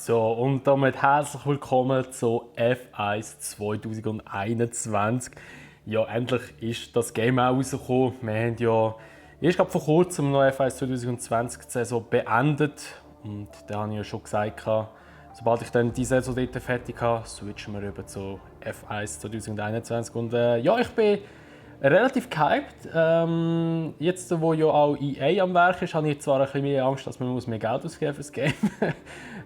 So, und damit herzlich willkommen zu F1 2021. Ja, endlich ist das Game auch rausgekommen. Wir haben ja erst vor kurzem noch F1 2020 die Saison beendet. Und da habe ich ja schon gesagt, sobald ich dann die Saison dort fertig habe, switchen wir rüber zu F1 2021. Und ja, ich bin relativ gehypt. Jetzt, wo ja auch EA am Werk ist, habe ich zwar ein bisschen mehr Angst, dass man mehr Geld ausgeben für das Game.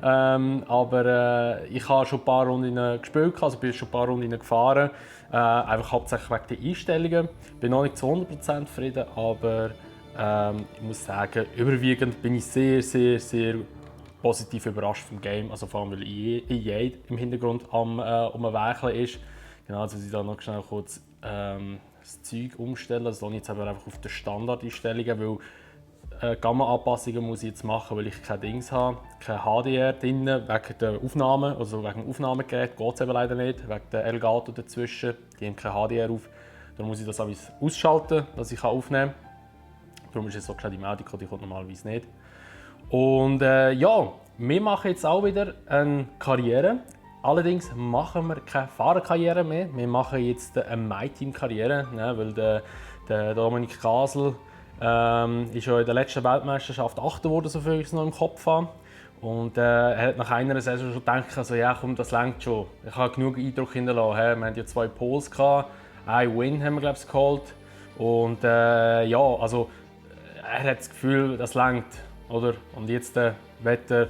Aber ich habe schon ein paar Runden gespielt, also bin schon ein paar Runden gefahren. Einfach hauptsächlich wegen der Einstellungen. Ich bin noch nicht zu 100% zufrieden, aber ich muss sagen, überwiegend bin ich sehr positiv überrascht vom Game. Also vor allem, weil EA im Hintergrund um ein Werkeln ist. Genau, also ich da noch schnell kurz das Zeug umstellen. Das lasse ich jetzt einfach auf die Standardeinstellungen, weil Gamma-Anpassungen muss ich jetzt machen, weil ich kein Dings habe, kein HDR drin, wegen der Aufnahme, also wegen dem Aufnahmegerät geht es eben leider nicht, wegen der Elgato dazwischen, die haben kein HDR auf. Dann muss ich das alles ausschalten, dass ich aufnehmen kann. Darum ist jetzt so die Meldung, die kommt normalerweise nicht. Und ja, wir machen jetzt auch wieder eine Karriere. Allerdings machen wir keine Fahrerkarriere mehr. Wir machen jetzt eine MyTeam-Karriere, ne, weil der Dominik Gasel ist ja in der letzten Weltmeisterschaft Achter geworden, so viel ich es noch im Kopf habe. Und er hat nach einer Saison schon gedacht, also, ja komm, das reicht schon. Ich habe genug Eindruck hinterlassen. Wir hatten ja 2 Poles, einen Win haben wir glaube ich geholt. Und ja, also er hat das Gefühl, das reicht. Oder? Und jetzt will er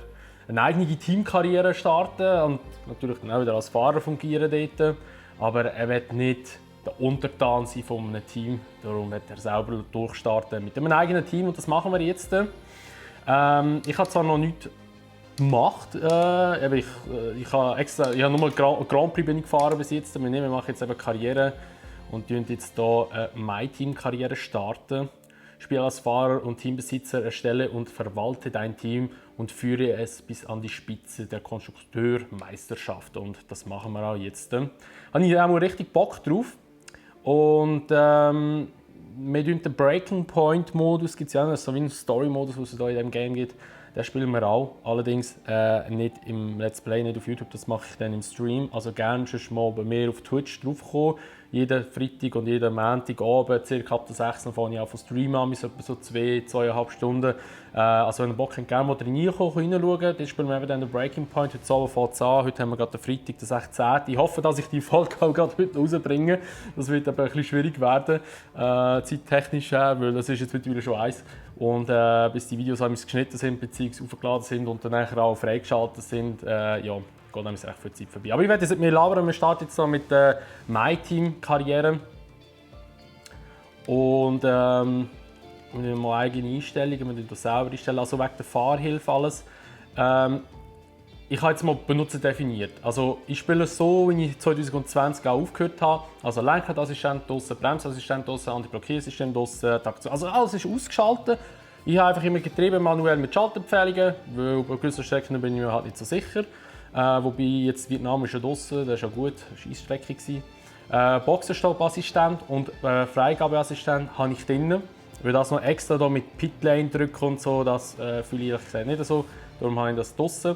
eine eigene Teamkarriere starten und natürlich dann auch wieder als Fahrer fungieren dort. Aber er will nicht der Untertan sein von einem Team. Darum wird er selber durchstarten mit einem eigenen Team und das machen wir jetzt. Ich habe zwar noch nichts gemacht, ich habe nur Grand Prix bin ich gefahren bis jetzt. Wir machen jetzt eben Karriere und starten jetzt hier eine MyTeam-Karriere starten. Spiele als Fahrer und Teambesitzer, erstelle und verwalte dein Team und führe es bis an die Spitze der Konstrukteurmeisterschaft. Und das machen wir auch jetzt. Da habe ich auch richtig Bock drauf. Und wir den Breaking Point Modus, gibt es ja so wie einen Story Modus, den es da in diesem Game gibt. Den spielen wir auch. Allerdings nicht im Let's Play, nicht auf YouTube, das mache ich dann im Stream. Also gerne schon mal bei mir auf Twitch draufkommen. Jeden Freitag und jeden Montagabend, ca. ab der 6 Uhr, fange ich an zu streamen, etwa so 2,5 Stunden. Also wenn ihr Bock habt, gerne mal reinschauen. Dann spielen wir eben dann den Breaking Point. Heute Abend fängt es an. Heute haben wir gerade den Freitag, den 16. Ich hoffe, dass ich die Folge auch gerade heute rausbringe. Das wird aber ein bisschen schwierig werden, zeittechnisch, weil das ist jetzt mittlerweile schon eins. Und bis die Videos geschnitten sind bzw. aufgeladen sind und dann auch freigeschaltet sind, ja, geht nämlich recht viel Zeit vorbei. Aber ich werde jetzt mit mir labern. Wir starten jetzt mit der MyTeam-Karriere. Und wir haben mal eigene Einstellungen, wir das selber einstellen, also wegen der Fahrhilfe alles. Ich habe jetzt mal Benutzer definiert. Also ich spiele es so, wie ich 2020 auch aufgehört habe. Also Lenkradassistent draussen, Bremsassistent draussen, Antiblockiersystem draussen, also alles ist ausgeschaltet. Ich habe einfach immer getrieben, manuell mit Schaltempfehlungen, weil bei gewissen Strecken bin ich mir halt nicht so sicher. Wobei jetzt Vietnam ist ja draussen, das ist ja gut, das war Eisstrecke. Boxenstoppassistent und Freigabeassistent habe ich drin. Weil das noch extra da mit Pitlane drücken und so, das fühle ich nicht so. Darum habe ich das draussen.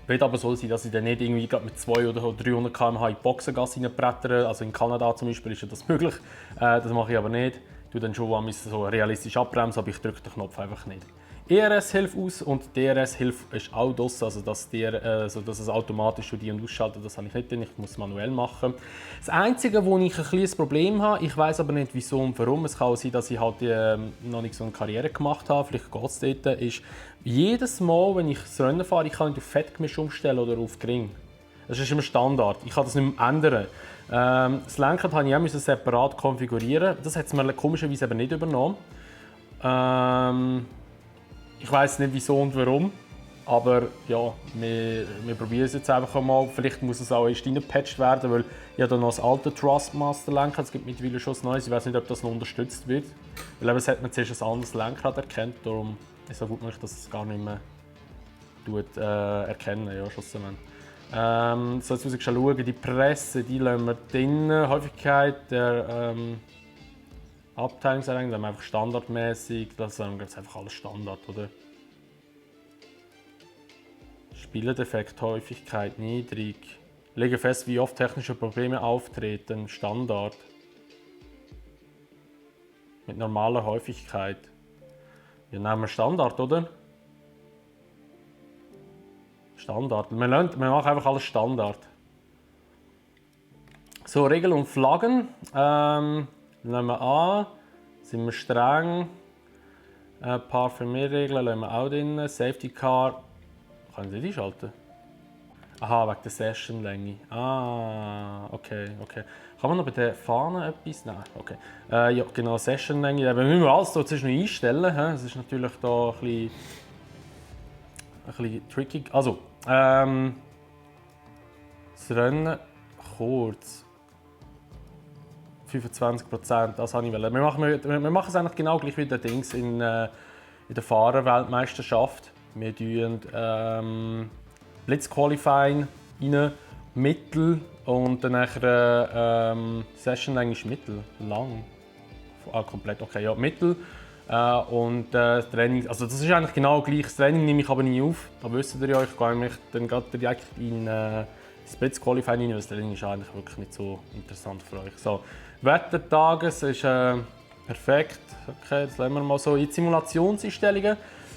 Wird aber so sein, dass ich dann nicht irgendwie mit 200 oder 300 km/h in die Boxengasse reinbrettere. Also in Kanada zum Beispiel ist das möglich. Das mache ich aber nicht. Ich tue dann schon so realistisch abbremsen, aber ich drücke den Knopf einfach nicht. ERS hilft aus und DRS hilft ist auch draussen, also dass es automatisch die und ausschaltet, das habe ich nicht drin, ich muss es manuell machen. Das Einzige, wo ich ein kleines Problem habe, ich weiß aber nicht wieso und warum, es kann auch sein, dass ich halt noch nicht so eine Karriere gemacht habe, vielleicht geht es dort, ist jedes Mal, wenn ich das Rennen fahre, ich kann nicht auf Fettgemisch umstellen oder auf gering. Das ist immer Standard, ich kann das nicht mehr ändern. Das Lenkrad habe ich auch separat konfigurieren, das hat es mir komischerweise aber nicht übernommen. Ich weiß nicht wieso und warum, aber ja, wir probieren es jetzt einfach mal. Vielleicht muss es auch erst reingepatcht werden, weil ich habe noch das alte Thrustmaster Lenkrad, es gibt mittlerweile schon ein neues, ich weiß nicht, ob das noch unterstützt wird. Weil eben, es hat man zuerst ein anderes Lenkrad erkannt, darum ist es so gut möglich, dass es gar nicht mehr erkennen. Ja, so, jetzt muss ich schauen, die Presse, die lassen wir drin. Häufigkeit der Abteilungserreichung, dann einfach standardmäßig, das ist einfach alles Standard, oder? Spielerdefekt, Häufigkeit niedrig. Lege fest, wie oft technische Probleme auftreten. Standard. Mit normaler Häufigkeit. Wir nehmen Standard, oder? Standard. Wir machen einfach alles Standard. So, Regeln und Flaggen. Nehmen wir an. Sind wir streng. Ein paar für mehr Regeln lassen wir auch drin. Safety Car. Können Sie die einschalten? Aha, wegen der Sessionlänge. Ah, okay. Kann man noch bei der Fahne etwas? Nein, okay. Ja, genau, Sessionlänge. Da müssen wir alles dazwischen einstellen. Das ist natürlich da ein bisschen tricky. Also, das Rennen kurz. 25%, das habe ich wollen. Wir machen es eigentlich genau gleich wie der Dings in der Fahrerweltmeisterschaft. Wir tun Blitzqualifying rein, Mittel und dann nachher Sessionlänge ist Mittel, lang. Komplett okay, ja, Mittel. Und Training, also das ist eigentlich genau gleich. Das Training nehme ich aber nie auf. Da wisst ihr ja, ich gehe nämlich dann gerade direkt in Splits Qualifying rein, weil das Training ist eigentlich wirklich nicht so interessant für euch. So, Wettertages ist perfekt. Okay, jetzt lassen wir mal so. Jetzt Simulationseinstellungen.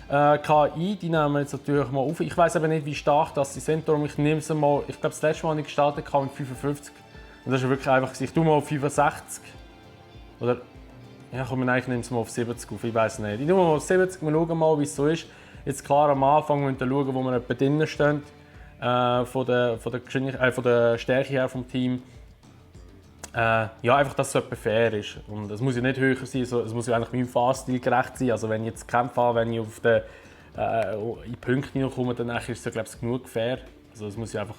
KI, die nehmen wir jetzt natürlich mal auf. Ich weiß aber nicht, wie stark das sie sind, darum ich nehme sie mal. Ich glaube, das letzte Mal, als ich gestartet habe, mit 55. Und das ist wirklich einfach, ich tue mal auf 65. Oder, ja, komm, eigentlich nehme ich mal auf 70 auf, ich weiß nicht. Ich nehme mal auf 70, wir schauen mal, wie es so ist. Jetzt klar, am Anfang müssen wir schauen, wo wir etwa drinnen stehen. Von der Stärke her vom Team. Ja, einfach, dass es etwa fair ist. Und es muss ja nicht höher sein, es muss ja eigentlich meinem Fahrstil gerecht sein. Also wenn ich jetzt kämpfe, wenn ich auf in die Punkte hineinkomme, dann ist es ja, glaube ich, genug fair. Also es muss ja einfach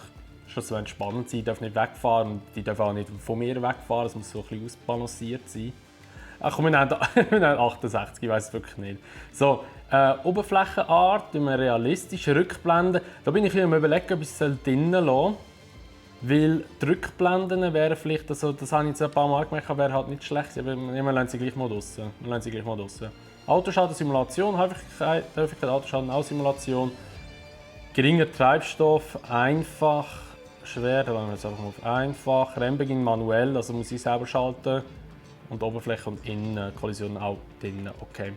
schon so entspannend sein, ich darf nicht wegfahren und die dürfen auch nicht von mir wegfahren, es muss so ein bisschen ausbalanciert sein. Ach komm, wir nehmen 68, ich weiß es wirklich nicht. So, Oberflächenart, realistisch, Rückblenden. Da bin ich am Überlegen, ob ich es drinnen lassen soll. Weil die Rückblenden wären vielleicht, also das habe ich jetzt ein paar Mal gemerkt, wäre halt nicht schlecht, aber wir lassen sie gleich mal draussen. Autoschaden-Simulation, Häufigkeit Autoschaden auch Simulation. Geringer Treibstoff, einfach, schwer, da lassen wir jetzt einfach mal auf einfach. Rennbeginn manuell, also muss ich selber schalten. Und Oberfläche und Innen, Kollision auch drinnen, okay.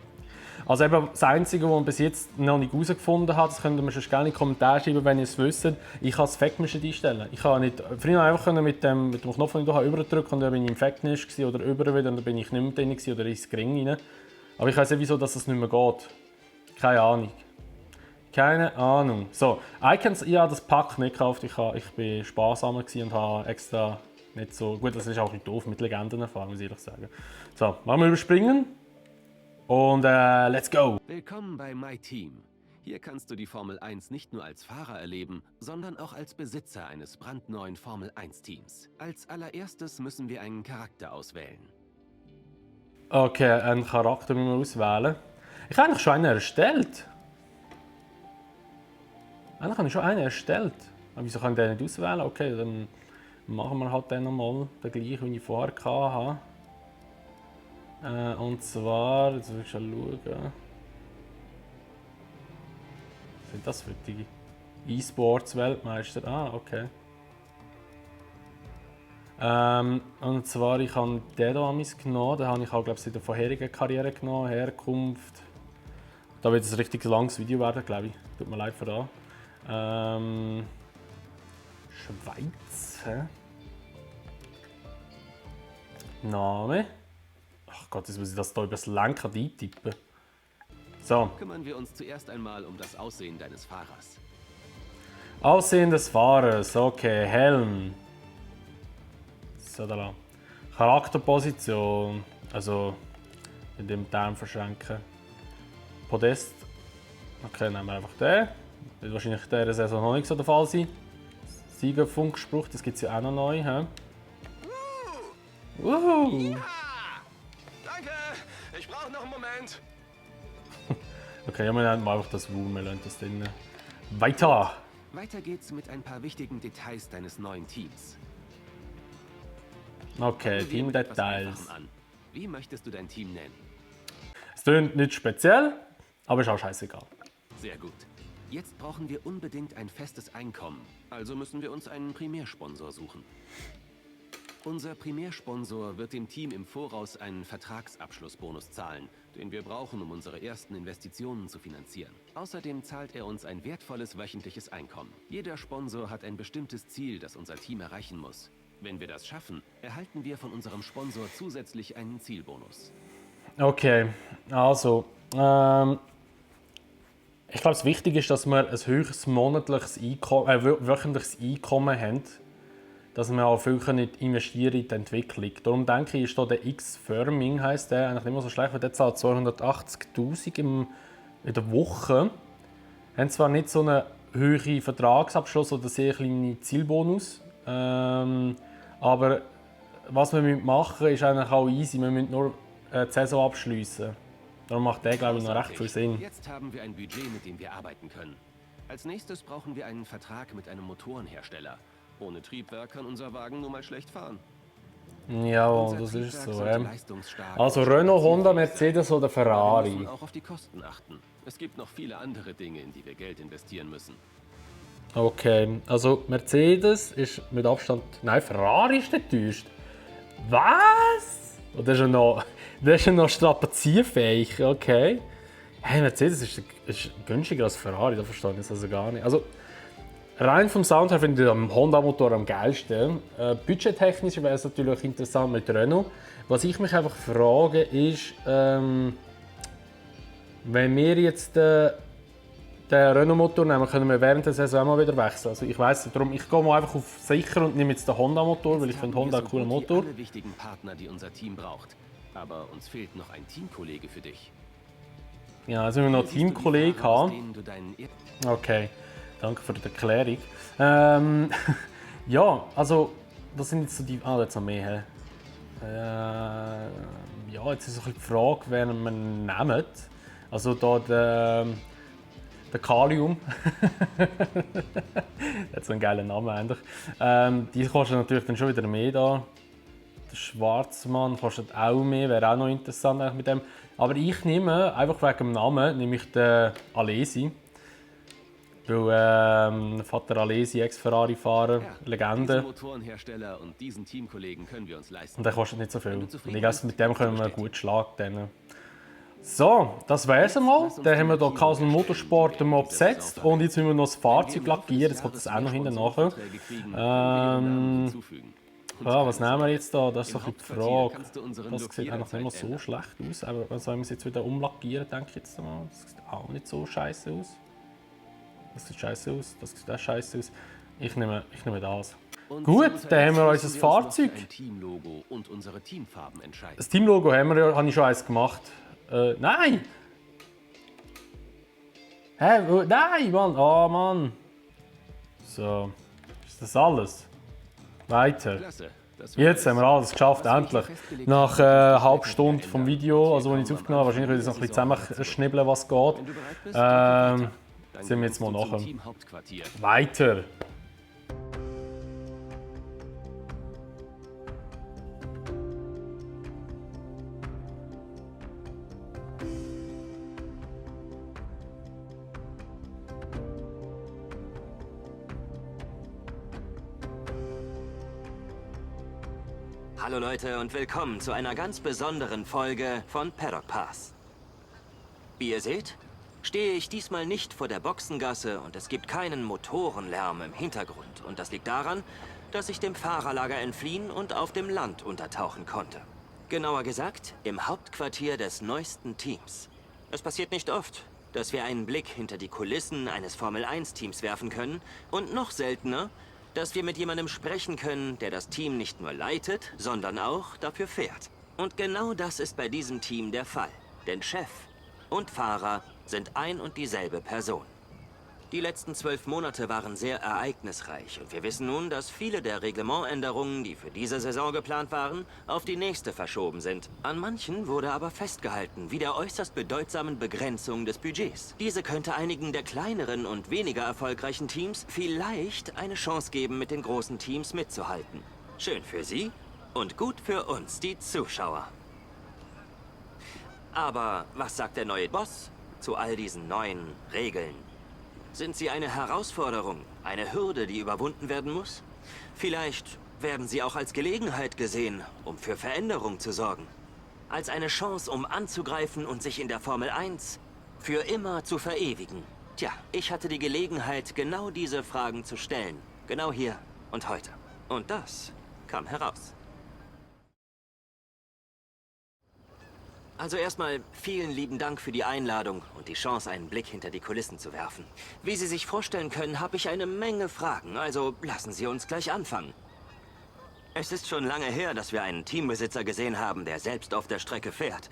Also eben das Einzige, was man bis jetzt noch nicht herausgefunden hat, das könnt ihr mir schon gerne in die Kommentare schreiben, wenn ihr es wisst. Ich kann das Fact-Mischen einstellen. Ich kann nicht, früher einfach mit dem Knopf, den ich hier überdrücke, und dann bin ich im Fact-Misch oder über wieder, und dann bin ich nicht mehr drin oder ins Gring rein. Aber ich weiß nicht, wieso dass das nicht mehr geht. Keine Ahnung. Keine Ahnung. So, Icons, ich habe das Pack nicht gekauft. Ich war sparsamer und habe extra nicht so... Gut, das ist auch ein bisschen doof mit Legendenerfahrung, muss ich ehrlich sagen. So, machen wir überspringen. Und let's go! Willkommen bei My Team. Hier kannst du die Formel 1 nicht nur als Fahrer erleben, sondern auch als Besitzer eines brandneuen Formel 1 Teams. Als allererstes müssen wir einen Charakter auswählen. Okay, einen Charakter müssen wir auswählen. Ich habe eigentlich schon einen erstellt. Eigentlich habe ich schon einen erstellt. Aber wieso kann ich den nicht auswählen? Okay, dann machen wir halt den nochmal, den gleichen, wie ich vorher hatte. Und zwar, jetzt will ich schon schauen. Was sind das für die E-Sports-Weltmeister? Ah, okay. Und zwar, ich habe den hier genommen, den habe ich auch, glaube ich, in der vorherigen Karriere genommen, Herkunft. Da wird es ein richtig langes Video werden, glaube ich. Tut mir leid für das. Schweiz, hä? Name. Ach Gott, jetzt muss ich das hier über das Lenkrad eintippen. So. Kümmern wir uns zuerst einmal um das Aussehen deines Fahrers. Aussehen des Fahrers, okay, Helm. So, da lang. Charakterposition, also mit dem Daumen verschränken. Podest, okay, nehmen wir einfach den. Das wird wahrscheinlich in dieser Saison noch nicht so der Fall sein. Siegerfunkspruch, das gibt es ja auch noch neu. He? Ja! Danke, ich brauche noch einen Moment. Okay, ja, wir nehmen einfach das wir lassen das drin. Weiter! Weiter geht's mit ein paar wichtigen Details deines neuen Teams. Okay, Fangen wir mit etwas Teamdetails. Einfachem an. Wie möchtest du dein Team nennen? Es klingt nicht speziell, aber ist auch scheißegal. Sehr gut. Jetzt brauchen wir unbedingt ein festes Einkommen, also müssen wir uns einen Primärsponsor suchen. Unser Primärsponsor wird dem Team im Voraus einen Vertragsabschlussbonus zahlen, den wir brauchen, um unsere ersten Investitionen zu finanzieren. Außerdem zahlt er uns ein wertvolles wöchentliches Einkommen. Jeder Sponsor hat ein bestimmtes Ziel, das unser Team erreichen muss. Wenn wir das schaffen, erhalten wir von unserem Sponsor zusätzlich einen Zielbonus. Okay, also ich glaube, das Wichtige ist, dass wir ein höheres monatliches wöchentliches Einkommen haben, dass wir auch viel investieren in die Entwicklung. Darum denke ich, ist hier der X-Firming, heisst der, eigentlich nicht mehr so schlecht, weil der zahlt 280'000 in der Woche. Haben zwar nicht so einen hohen Vertragsabschluss oder sehr kleinen Zielbonus, aber was wir machen müssen, ist eigentlich auch easy. Wir müssen nur die Saison abschliessen. Darum macht der, glaube ich, noch recht viel Sinn. Jetzt haben wir ein Budget, mit dem wir arbeiten können. Als nächstes brauchen wir einen Vertrag mit einem Motorenhersteller. Ohne Triebwerk kann unser Wagen nur mal schlecht fahren. Ja, das ist so. Also Renault, Honda, Mercedes oder Ferrari. Wir müssen auch auf die Kosten achten. Es gibt noch viele andere Dinge, in die wir Geld investieren müssen. Okay, also Mercedes ist mit Abstand... Nein, Ferrari ist nicht teuerst. Was? Oh, das ist ja noch strapazierfähig, okay. Hey, Mercedes ist günstiger als Ferrari, das verstehe ich jetzt also gar nicht. Also, rein vom Sound her finde ich den Honda-Motor am geilsten. Budgettechnisch wäre es natürlich interessant mit Renault. Was ich mich einfach frage ist, wenn wir jetzt den Renault-Motor nehmen, können wir während der Saison auch mal wieder wechseln. Also ich weiss nicht, darum ich gehe mal einfach auf sicher und nehme jetzt den Honda-Motor, weil ich finde Honda einen coolen Motor. Alle wichtigen Partner, die unser Team braucht. Aber uns fehlt noch ein Teamkollege für dich. Ja, also wenn wir noch einen Teamkollegen haben. Okay, danke für die Erklärung. Ja, also das sind jetzt so die... Ah, jetzt noch mehr. Ja, jetzt ist so ein bisschen die Frage, wen wir nehmen. Also da der Kalium. Der hat so einen geilen Namen eigentlich. Die kostet natürlich dann schon wieder mehr da. Der Schwarzmann kostet auch mehr, wäre auch noch interessant eigentlich mit dem. Aber ich nehme, einfach wegen dem Namen, nehme ich den Alesi. Weil Vater Alesi, Ex-Ferrari-Fahrer, Ja, Legende. diesen Motorenhersteller und diesen Teamkollegen können wir uns leisten. Und der kostet nicht so viel. Und zufrieden ich glaube, bist, mit dem können wir steht. gut schlagen. So, das wär's einmal. Dann haben wir hier Castle Motorsport mal besetzt. Und jetzt müssen wir noch das Fahrzeug lackieren. Jetzt kommt das auch noch hinten nachher. Was nehmen wir jetzt da? Das ist so ein bisschen die Frage. Das sieht eigentlich nicht mehr so schlecht aus. Aber sollen wir es jetzt wieder umlackieren, denke ich jetzt mal. Das sieht auch nicht so scheiße aus. Das sieht scheiße aus. Das sieht auch scheiße aus. Ich nehme das. Gut, dann haben wir unser Fahrzeug. Ein Teamlogo und unsere Teamfarben entscheiden. Das Teamlogo habe ich schon eins gemacht. Nein! Hä? Nein, Mann! Oh, Mann! So, ist das alles? Weiter. Klasse. Jetzt haben wir alles geschafft, endlich. Nach einer halben Stunde vom Video, also wenn ich es aufgenommen habe, wahrscheinlich würde ich es noch ein bisschen zusammenschnibbeln, was geht. Wenn du bereit bist, dann Sind wir jetzt mal gehst du zum nachher. Teamhauptquartier. Weiter. Hallo Leute und willkommen zu einer ganz besonderen Folge von Paddock Pass. Wie ihr seht, stehe ich diesmal nicht vor der Boxengasse und es gibt keinen Motorenlärm im Hintergrund. Und das liegt daran, dass ich dem Fahrerlager entfliehen und auf dem Land untertauchen konnte. Genauer gesagt, im Hauptquartier des neuesten Teams. Es passiert nicht oft, dass wir einen Blick hinter die Kulissen eines Formel-1-Teams werfen können und noch seltener, dass wir mit jemandem sprechen können, der das Team nicht nur leitet, sondern auch dafür fährt. Und genau das ist bei diesem Team der Fall. Denn Chef und Fahrer sind ein und dieselbe Person. Die letzten 12 Monate waren sehr ereignisreich und wir wissen nun, dass viele der Reglementänderungen, die für diese Saison geplant waren, auf die nächste verschoben sind. An manchen wurde aber festgehalten, wie der äußerst bedeutsamen Begrenzung des Budgets. Diese könnte einigen der kleineren und weniger erfolgreichen Teams vielleicht eine Chance geben, mit den großen Teams mitzuhalten. Schön für sie und gut für uns, die Zuschauer. Aber was sagt der neue Boss zu all diesen neuen Regeln? Sind sie eine Herausforderung, eine Hürde, die überwunden werden muss? Vielleicht werden sie auch als Gelegenheit gesehen, um für Veränderung zu sorgen. Als eine Chance, um anzugreifen und sich in der Formel 1 für immer zu verewigen. Tja, ich hatte die Gelegenheit, genau diese Fragen zu stellen. Genau hier und heute. Und das kam heraus. Also erstmal vielen lieben Dank für die Einladung und die Chance, einen Blick hinter die Kulissen zu werfen. Wie Sie sich vorstellen können, habe ich eine Menge Fragen, also lassen Sie uns gleich anfangen. Es ist schon lange her, dass wir einen Teambesitzer gesehen haben, der selbst auf der Strecke fährt.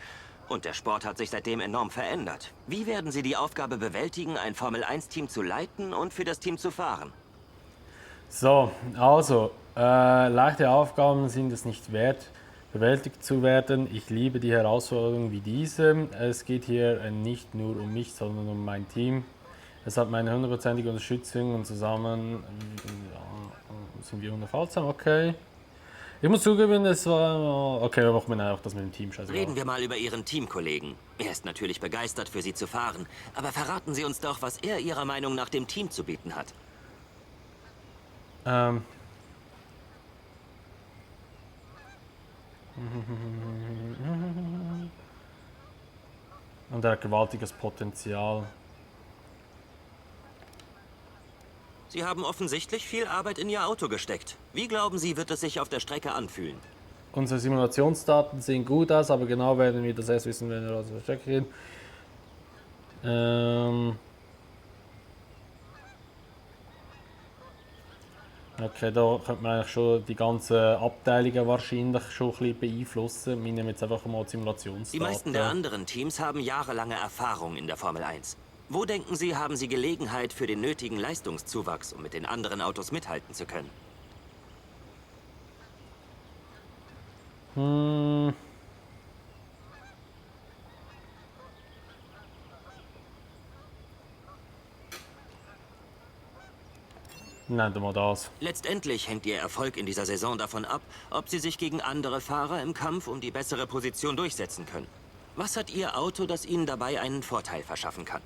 Und der Sport hat sich seitdem enorm verändert. Wie werden Sie die Aufgabe bewältigen, ein Formel-1-Team zu leiten und für das Team zu fahren? So, also, leichte Aufgaben sind es nicht wert, bewältigt zu werden. Ich liebe die Herausforderungen wie diese. Es geht hier nicht nur um mich, sondern um mein Team. Es hat meine 100%ige Unterstützung und zusammen sind wir unaufhaltsam. Okay. Ich muss zugeben, es war... Okay, dann machen wir auch das mit dem Team. Scheiße. Reden wir mal über Ihren Teamkollegen. Er ist natürlich begeistert, für Sie zu fahren. Aber verraten Sie uns doch, was er Ihrer Meinung nach dem Team zu bieten hat. Und er hat gewaltiges Potenzial. Sie haben offensichtlich viel Arbeit in Ihr Auto gesteckt. Wie glauben Sie, wird es sich auf der Strecke anfühlen? Unsere Simulationsdaten sehen gut aus, aber genau werden wir das erst wissen, wenn wir aus der Strecke gehen. Okay, da könnte man eigentlich schon die ganzen Abteilungen wahrscheinlich schon ein bisschen beeinflussen. Wir nehmen jetzt einfach mal Simulationsdaten. Die meisten der anderen Teams haben jahrelange Erfahrung in der Formel 1. Wo denken Sie, haben Sie Gelegenheit für den nötigen Leistungszuwachs, um mit den anderen Autos mithalten zu können? Nennen wir mal das. Letztendlich hängt Ihr Erfolg in dieser Saison davon ab, ob Sie sich gegen andere Fahrer im Kampf um die bessere Position durchsetzen können. Was hat Ihr Auto, das Ihnen dabei einen Vorteil verschaffen kann?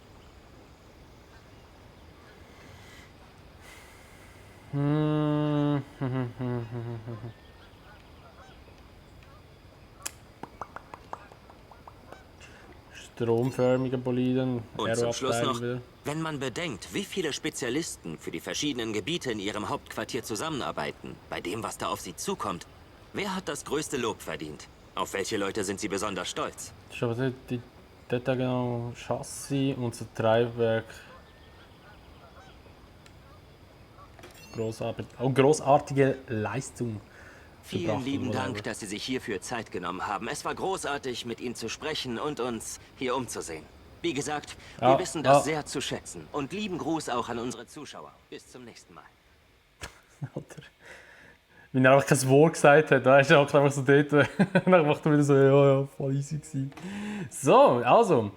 Stromförmige Boliden. Und zum Schluss noch, Aeroabteilung. wenn man bedenkt, wie viele Spezialisten für die verschiedenen Gebiete in Ihrem Hauptquartier zusammenarbeiten, bei dem, was da auf Sie zukommt, wer hat das größte Lob verdient? Auf welche Leute sind Sie besonders stolz? Das ist aber dort genau Chassis, unser Treibwerk. Großartige Leistung. Vielen gebracht, lieben whatever. Dank, dass Sie sich hierfür Zeit genommen haben. Es war großartig, mit Ihnen zu sprechen und uns hier umzusehen. Wie gesagt, wir Ja, wissen das ja. sehr zu schätzen. Und lieben Gruß auch an unsere Zuschauer. Bis zum nächsten Mal. Alter. Wenn er einfach kein Wort gesagt hat, da ist er einfach so dort. Und dann macht er wieder so, ja, voll easy gewesen. So, also,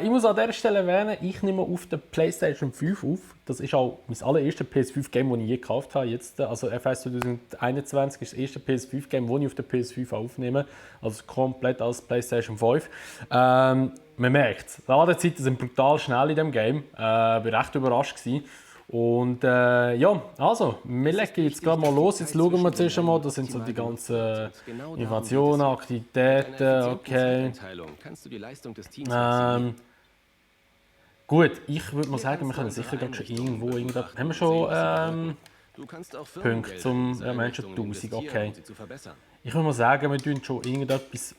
ich muss an dieser Stelle erwähnen, ich nehme auf der PlayStation 5 auf. Das ist auch mein allererstes PS5-Game, das ich je gekauft habe. Jetzt, also FS 2021 ist das erste PS5-Game, das ich auf der PS5 aufnehme. Also komplett als PlayStation 5. Man merkt, die Ladezeiten sind brutal schnell in diesem Game. Ich war recht überrascht gewesen. Und ja, also, wir legen jetzt gerade mal los. Jetzt schauen wir zuerst einmal, das sind so die ganzen Innovationen, Aktivitäten, okay. Kannst du die Leistung des Teams maximieren? Gut, ich würde mal sagen, wir können sicher gerade schon irgendwo irgendetwas. Haben wir schon Du kannst auch Punkte zum Firmengelder in Menschen Einrichtungen 1000, investieren, okay. um sie zu verbessern. Ich würde mal sagen, wir tun schon irgendetwas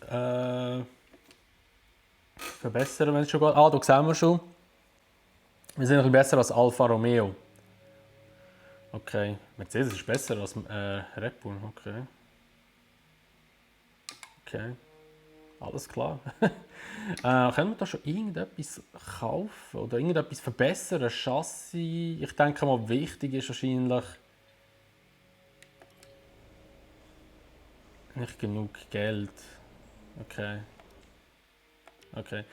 verbessern, wenn es schon geht. Ah, da sehen wir schon. Wir sind ein bisschen besser als Alfa Romeo. Okay, Mercedes ist besser als Red Bull, okay. Okay, alles klar. Können wir da schon irgendetwas kaufen oder irgendetwas verbessern? Chassis? Ich denke mal, wichtig ist wahrscheinlich nicht genug Geld. Okay. Okay.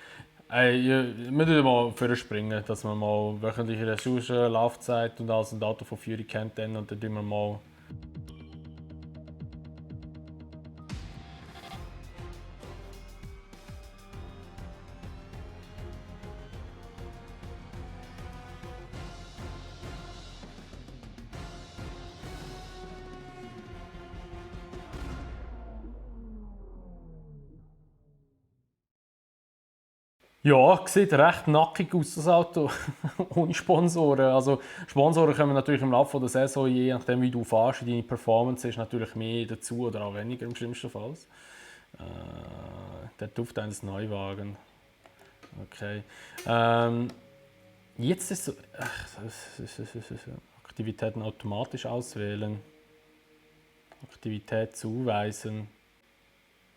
Wir müssen mal vorspringen, dass wir mal wöchentliche Ressourcen, Laufzeit und alles ein Datum von Fury kennt und dann tun wir mal. Ja, sieht recht nackig aus, das Auto. Ohne Sponsoren. Also, Sponsoren kommen natürlich im Laufe der Saison, je nachdem wie du fährst, deine Performance ist natürlich mehr dazu oder auch weniger im schlimmsten Fall. Der Duft eines Neuwagen. Okay. Jetzt ist so. Aktivitäten automatisch auswählen. Aktivität zuweisen.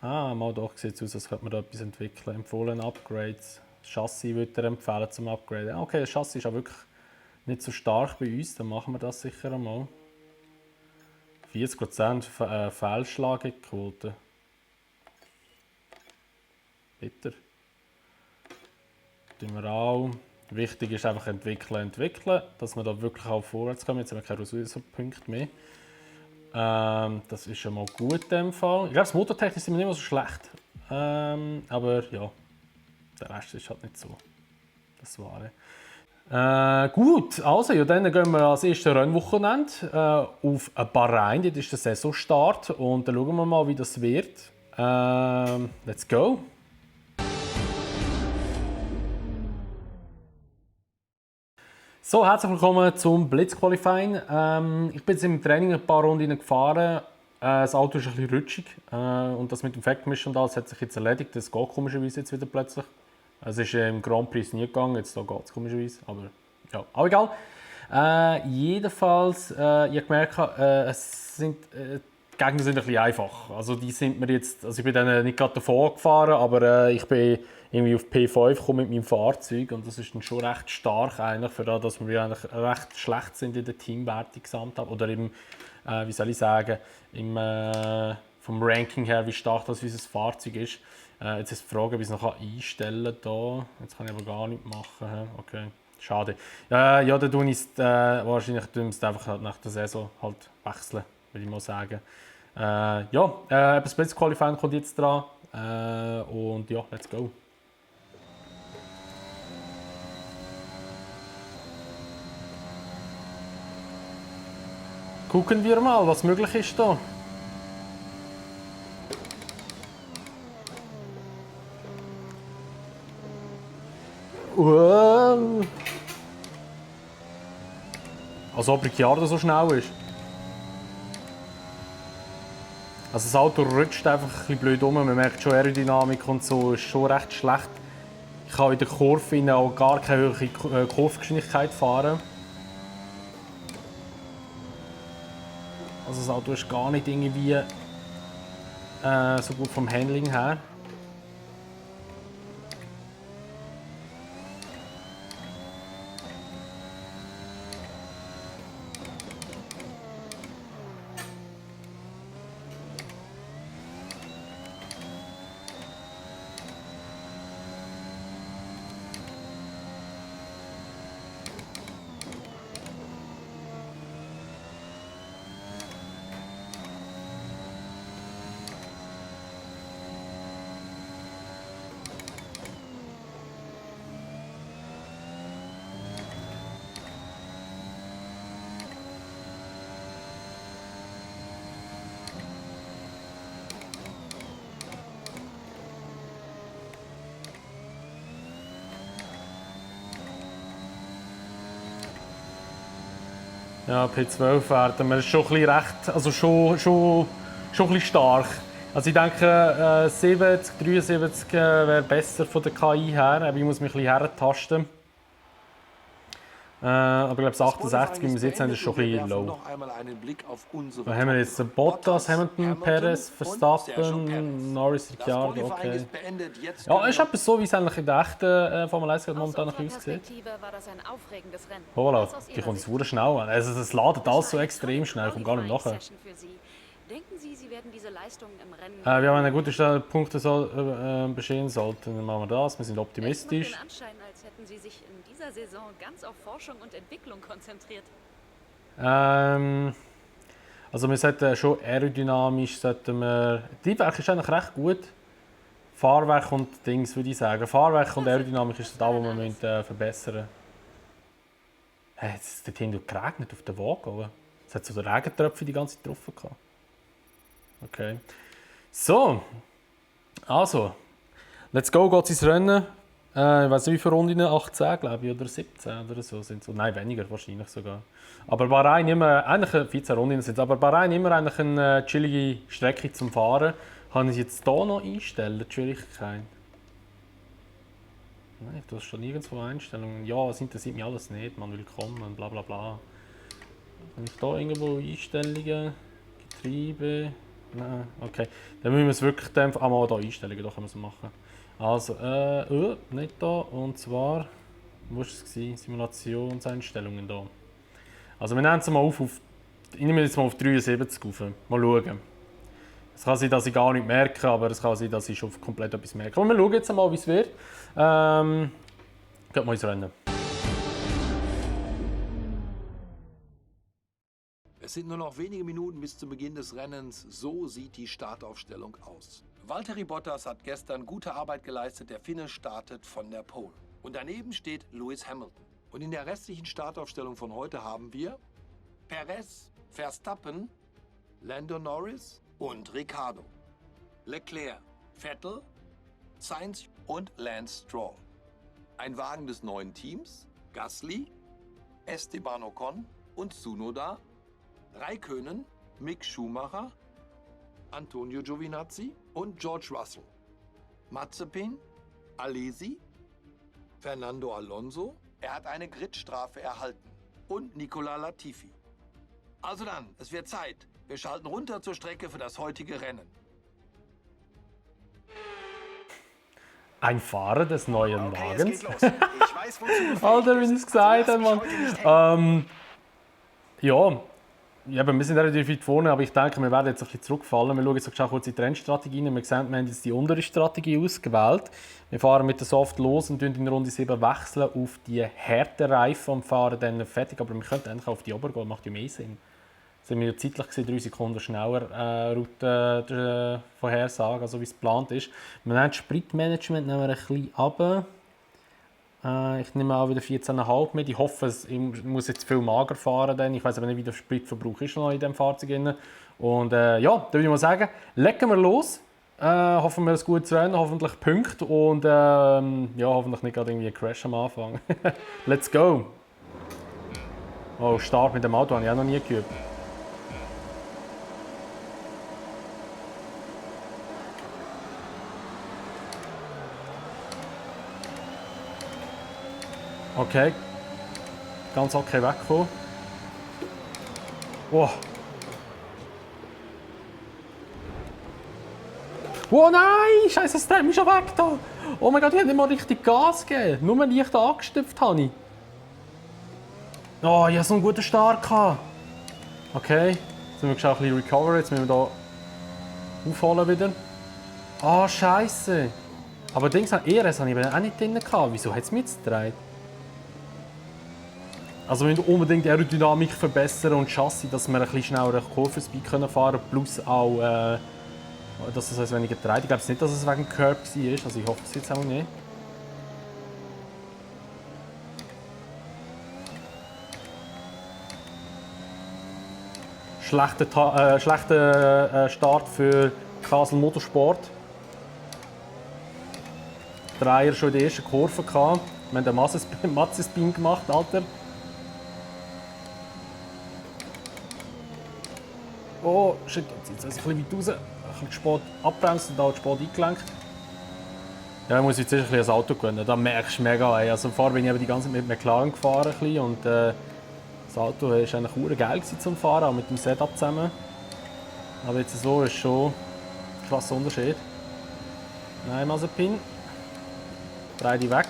Mal doch sieht es aus, als könnte man da etwas entwickeln. Empfohlene Upgrades. Das Chassis würde er empfehlen zum Upgraden. Okay, das Chassis ist auch wirklich nicht so stark bei uns, dann machen wir das sicher einmal. 40% Fehlschlagequote. Bitter. Tun wir auch. Wichtig ist einfach entwickeln, dass wir da wirklich auch vorwärts kommen. Jetzt haben wir keine Ressourcenpunkte mehr. Das ist schon mal gut in dem Fall. Ich glaube, das motortechnisch sind wir nicht mehr so schlecht. Aber ja, der Rest ist halt nicht so das Wahre. Gut, also ja, dann gehen wir als erstes Rennwochenende auf Bahrain. Dort ist der Saisonstart und dann schauen wir mal, wie das wird. Let's go! So, herzlich willkommen zum Blitzqualifying. Ich bin jetzt im Training ein paar Runden gefahren. Das Auto ist ein bisschen rutschig und das mit dem Fettgemisch und alles hat sich jetzt erledigt. Das geht komischerweise jetzt wieder plötzlich. Es ist im Grand Prix nie gegangen, jetzt geht es komischerweise, aber ja, auch egal. Jedenfalls, ich habe gemerkt, die Gegner sind ein bisschen einfach. Also die sind mir jetzt, also ich bin dann nicht gerade davor gefahren, aber ich bin irgendwie auf P5 gekommen mit meinem Fahrzeug und das ist dann schon recht stark eigentlich, für das, dass wir eigentlich recht schlecht sind in der Teamwertung gesamt haben. Oder im, wie soll ich sagen, vom Ranking her, wie stark das unser Fahrzeug ist. Jetzt ist die Frage, ob ich es noch einstellen kann. Jetzt kann ich aber gar nichts machen. Okay, schade. Ja, dann tue ich es wahrscheinlich einfach nach der Saison halt wechseln, würde ich mal sagen. Das Blitz Qualifying kommt jetzt dran. Und ja, let's go. Gucken wir mal, was möglich ist hier. Als ob Ricciardo so schnell ist. Also das Auto rutscht einfach ein bisschen blöd um. Man merkt schon, Aerodynamik und so ist schon recht schlecht. Ich kann in der Kurve auch gar keine hohe Kurvengeschwindigkeit fahren. Also das Auto ist gar nicht irgendwie so gut vom Handling her. Ja, P12 werden wir schon ein bisschen recht, also schon ein bisschen stark. Also ich denke, 70, 73 wäre besser von der KI her, aber ich muss mich ein bisschen herentasten. Aber ich glaube, 68, wie wir es jetzt haben, ist schon ein bisschen low. Da haben wir jetzt Bottas, Hamilton, Perez, Verstappen, Norris, Ricciardo, okay. Ja, ist etwas so, wie es eigentlich in der echten Formel 1 momentan noch aussieht. Hola, die kommt jetzt schnell an. Also das ladet alles so extrem schnell, ich komme gar nicht nachher. Denken Sie, Sie werden diese Leistung im Rennen... Wir haben eine gute Stelle, Punkte bestehen sollten. Dann machen wir das, wir sind optimistisch. Es macht den Anschein, als hätten Sie sich in dieser Saison ganz auf Forschung und Entwicklung konzentriert. Also wir sollten schon aerodynamisch, Triebwerk ist eigentlich recht gut. Fahrwerk und Dings würde ich sagen. Fahrwerk und Aerodynamik ist das, was wir verbessern müssen. Hey, jetzt hat es geregnet auf der Waage. Es hat so den Regentröpfchen die ganze Zeit drauf gehabt. Okay. So. Also. Let's go, geht's ins Rennen. Ich weiß nicht, wie viele Runden, 18, glaube ich, oder 17 oder so sind so. Nein, weniger wahrscheinlich sogar. Aber Bahrain immer, eigentlich 14 Runden sind es, aber Bahrain immer eigentlich eine chillige Strecke zum Fahren. Kann ich jetzt hier noch einstellen, die Schwierigkeit? Nein, du hast schon nirgendwo Einstellungen. Ja, es interessiert mich alles nicht, man willkommen und bla bla bla. Kann ich da irgendwo Einstellungen, Getriebe? Nein, okay. Dann müssen wir es wirklich einmal hier Einstellungen, da können wir es machen. Also, nicht da, und zwar, wo war es? Simulationseinstellungen da. Also wir nehmen es mal auf, ich nehme jetzt mal auf 73 auf. Mal schauen. Es kann sein, dass ich gar nicht merke, aber es kann sein, dass ich schon komplett etwas merke. Aber wir schauen jetzt mal, wie es wird. Geht mal ins Rennen. Es sind nur noch wenige Minuten bis zum Beginn des Rennens. So sieht die Startaufstellung aus. Valtteri Bottas hat gestern gute Arbeit geleistet. Der Finne startet von der Pole. Und daneben steht Lewis Hamilton. Und in der restlichen Startaufstellung von heute haben wir Perez, Verstappen, Lando Norris und Ricciardo. Leclerc, Vettel, Sainz und Lance Stroll. Ein Wagen des neuen Teams, Gasly, Esteban Ocon und Tsunoda, Raikkonen, Mick Schumacher, Antonio Giovinazzi und George Russell. Mazepin, Alesi, Fernando Alonso, er hat eine Gridstrafe erhalten, und Nicolas Latifi. Also dann, es wird Zeit. Wir schalten runter zur Strecke für das heutige Rennen. Ein Fahrer des neuen Okay, es Wagens. geht los. Ich weiß, wozu du fähig Alter, wie ich bist. es gesagt Also habe, lass Mann. mich heute nicht hängen. Ja, wir sind relativ weit vorne, aber ich denke, wir werden jetzt ein bisschen zurückfallen. Wir schauen jetzt auch kurz in die Rennstrategie rein. Wir sehen, wir haben jetzt die untere Strategie ausgewählt. Wir fahren mit der Soft los und in Runde 7 wechseln auf die harten Reifen und fahren dann fertig. Aber wir könnten eigentlich auf die Ober gehen, macht ja mehr Sinn. Sind wir ja zeitlich gesehen 3 Sekunden schneller Route vorhersagen, also wie es geplant ist. Wir nehmen das Spritmanagement ein bisschen runter. Ich nehme auch wieder 14,5 mit. Ich hoffe, ich muss jetzt viel mager fahren. Dann. Ich weiß aber nicht, wie der Spritverbrauch ist noch in diesem Fahrzeug. Und ja, dann würde ich mal sagen, legen wir los. Hoffen wir ein gutes Rennen, hoffentlich Punkt und ja, hoffentlich nicht gerade irgendwie ein Crash am Anfang. Let's go! Oh, Start mit dem Auto habe ich auch noch nie geübt. Okay, ganz okay weggekommen. Oh. Oh nein, Scheiße, das dreht mich schon weg da. Oh mein Gott, ich habe nicht mal richtig Gas gegeben. Nur leicht angestüpft habe ich. Oh, ich hatte so einen guten Start gehabt. Okay, jetzt müssen wir ein bisschen recoveren. Jetzt müssen wir hier aufholen wieder. Ah, Scheiße. Aber Dings, ERS habe ich auch nicht drin gehabt. Wieso hat es mich jetzt gedreht? Also wir müssen unbedingt die Aerodynamik verbessern und Chassis, dass wir ein bisschen schneller Kurvenspeed fahren können, plus auch, dass es weniger dreht. Ich glaube nicht, dass es wegen Curb war, also ich hoffe es jetzt auch nicht. Schlechter Start für Castle Motorsport. Dreier schon in der ersten Kurve gehabt. Wir haben den Matzespin gemacht, Alter. Oh, shit, jetzt ist es ein bisschen weit raus. Ich habe spät abbremst und da spät eingelenkt. Ja, ich muss jetzt ein bisschen das Auto gewinnen. Da merkst du mega. Ey. Also vorher bin ich die ganze Zeit mit McLaren gefahren und das Auto war eigentlich auch geil zum Fahren, auch mit dem Setup zusammen. Aber jetzt so ist schon ein krasser Unterschied. Nein, Mazepin. Dreh die weg.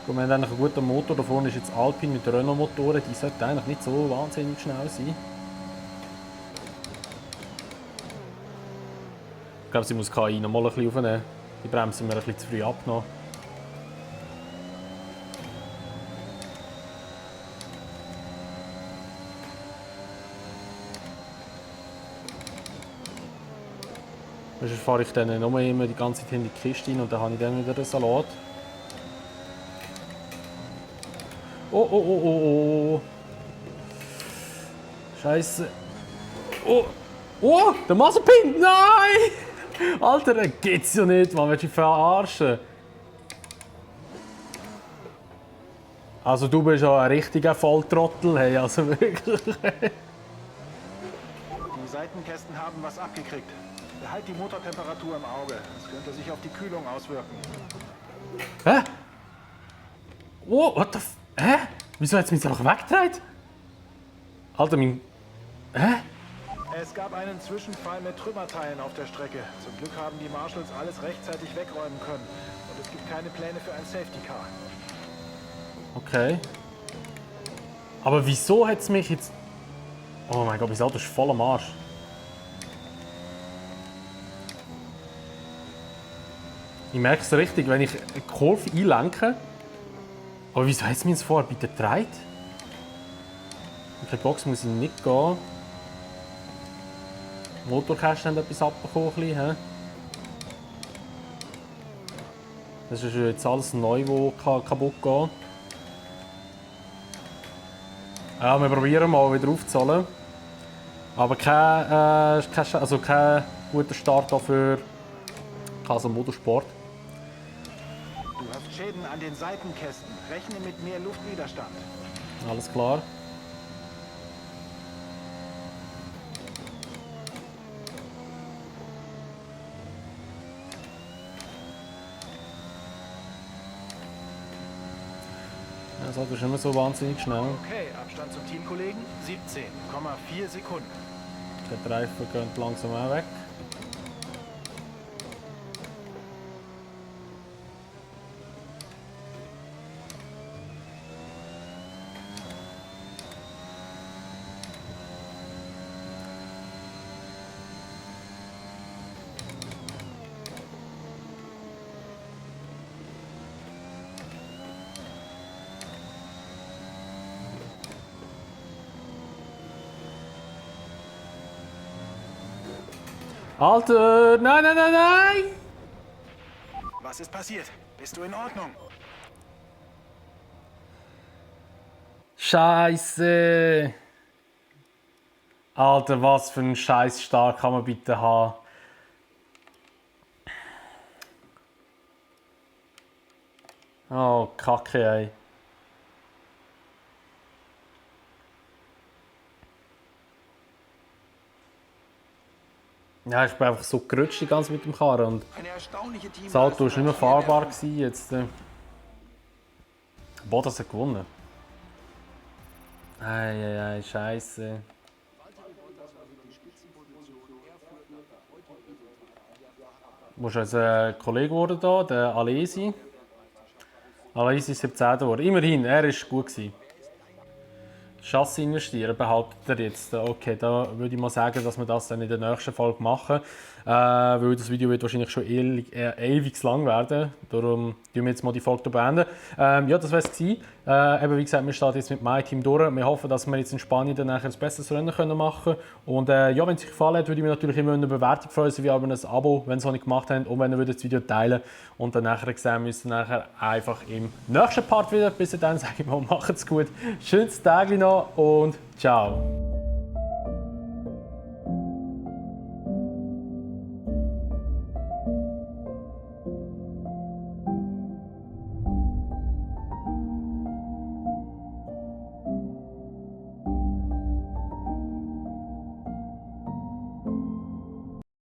Und wir haben eigentlich einen guten Motor. Da vorne ist jetzt Alpine mit Renault-Motoren. Die sollten eigentlich nicht so wahnsinnig schnell sein. Ich glaube, sie muss KI noch mal ein bisschen aufnehmen. Die bremsen wir ein bisschen zu früh ab noch. Sonst fahre ich dann noch immer die ganze Zeit in die Kiste rein und dann habe ich dann wieder den Salat. Oh. Scheiße. Oh! Oh! Der Mazepin! Nein! Alter, das geht's ja nicht, man. Willst du dich verarschen? Also du bist ja ein richtiger Volltrottel, hey, also wirklich. Die Seitenkästen haben was abgekriegt. Behalt die Motortemperatur im Auge. Das könnte sich auf die Kühlung auswirken. Hä? Oh, what the f... Hä? Wieso hat es mich jetzt einfach weggedreht? Alter, mein... Hä? Es gab einen Zwischenfall mit Trümmerteilen auf der Strecke. Zum Glück haben die Marshals alles rechtzeitig wegräumen können. Und es gibt keine Pläne für ein Safety Car. Okay. Aber wieso hat es mich jetzt... Oh mein Gott, mein Auto ist voll am Arsch. Ich merke es richtig, wenn ich eine Kurve einlenke. Aber wieso hat es mich jetzt vorher bitte gedreht? In der Box muss ich nicht gehen. Die Motorkästen haben etwas abbekommen. Das ist jetzt alles neu, das kaputt gehen. Ja, wir probieren mal wieder aufzuzahlen. Aber kein guter Start für Casa Motorsport. Du hast Schäden an den Seitenkästen. Rechne mit mehr Luftwiderstand. Alles klar. Das Auto ist immer so wahnsinnig schnell. Okay, Abstand zum Teamkollegen 17,4 Sekunden. Der Reifen geht langsam auch weg. Alter, nein, nein, nein, nein! Was ist passiert? Bist du in Ordnung? Scheiße! Alter, was für einen Scheißstart kann man bitte haben? Oh, Kacke, ey. Ja, ich bin einfach so gerutscht die ganze mit dem Karren und Eine erstaunliche das Auto war nicht mehr fahrbar gewesen. Jetzt, Bottas hat gewonnen. Eieiei, Scheiße. Wo ist unser Kollege geworden da, der Alesi? Alesi ist 17. geworden. Immerhin, er war gut gewesen. Chassis investieren, behauptet er jetzt. Okay, da würde ich mal sagen, dass wir das dann in der nächsten Folge machen. Weil das Video wird wahrscheinlich schon ewig lang werden. Darum tun wir jetzt mal die Folge beenden. Ja, das war es gewesen. Eben, wie gesagt, wir starten jetzt mit meinem Team durch. Wir hoffen, dass wir jetzt in Spanien dann nachher ein besseres Rennen machen können. Und ja, wenn es euch gefallen hat, würde ich mich natürlich immer eine Bewertung freuen, sowie aber ein Abo, wenn ihr es noch nicht gemacht habt. Und wenn ihr das Video teilen und dann nachher sehen müsst ihr nachher einfach im nächsten Part wieder. Bis dann sage ich mal, macht's gut. Schönes Tag noch und ciao.